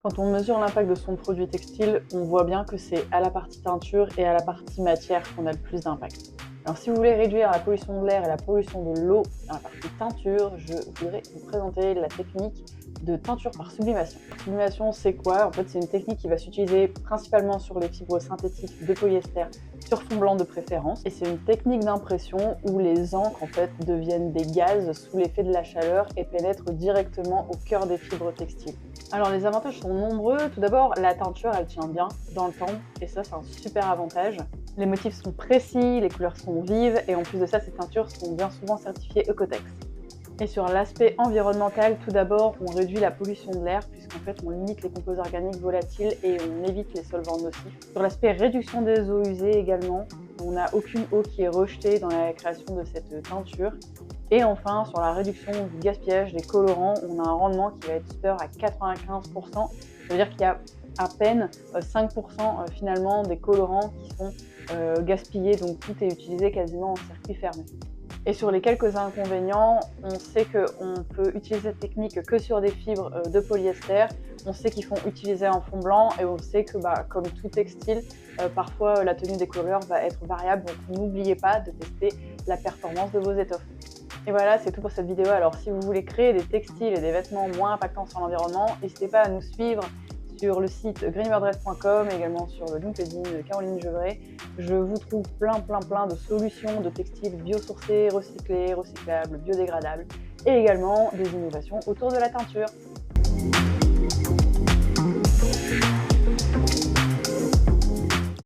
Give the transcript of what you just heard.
Quand on mesure l'impact de son produit textile, on voit bien que c'est à la partie teinture et à la partie matière qu'on a le plus d'impact. Alors si vous voulez réduire la pollution de l'air et la pollution de l'eau dans la partie teinture, je voudrais vous présenter la technique de teinture par sublimation. Sublimation, c'est quoi? En fait, c'est une technique qui va s'utiliser principalement sur les fibres synthétiques de polyester, sur fond blanc de préférence. Et c'est une technique d'impression où les encres en fait deviennent des gaz sous l'effet de la chaleur et pénètrent directement au cœur des fibres textiles. Alors les avantages sont nombreux. Tout d'abord, la teinture, elle tient bien dans le temps et ça, c'est un super avantage. Les motifs sont précis, les couleurs sont vives et en plus de ça, ces teintures sont bien souvent certifiées Ecotex. Et sur l'aspect environnemental, tout d'abord, on réduit la pollution de l'air puisqu'en fait, on limite les composés organiques volatiles et on évite les solvants nocifs. Sur l'aspect réduction des eaux usées également, on n'a aucune eau qui est rejetée dans la création de cette teinture. Et enfin, sur la réduction du gaspillage des colorants, on a un rendement qui va être supérieur à 95%. Ça veut dire qu'il y a à peine 5% finalement des colorants qui sont gaspillés, donc tout est utilisé quasiment en circuit fermé. Et sur les quelques inconvénients, on sait qu'on peut utiliser cette technique que sur des fibres de polyester, on sait qu'ils font utiliser un fond blanc et on sait que comme tout textile, parfois la tenue des couleurs va être variable, donc n'oubliez pas de tester la performance de vos étoffes. Et voilà, c'est tout pour cette vidéo. Alors si vous voulez créer des textiles et des vêtements moins impactants sur l'environnement, n'hésitez pas à nous suivre sur le site greenyourdress.com et également sur le LinkedIn de Caroline Gevray. Je vous trouve plein de solutions de textiles biosourcés, recyclés, recyclables, biodégradables et également des innovations autour de la teinture.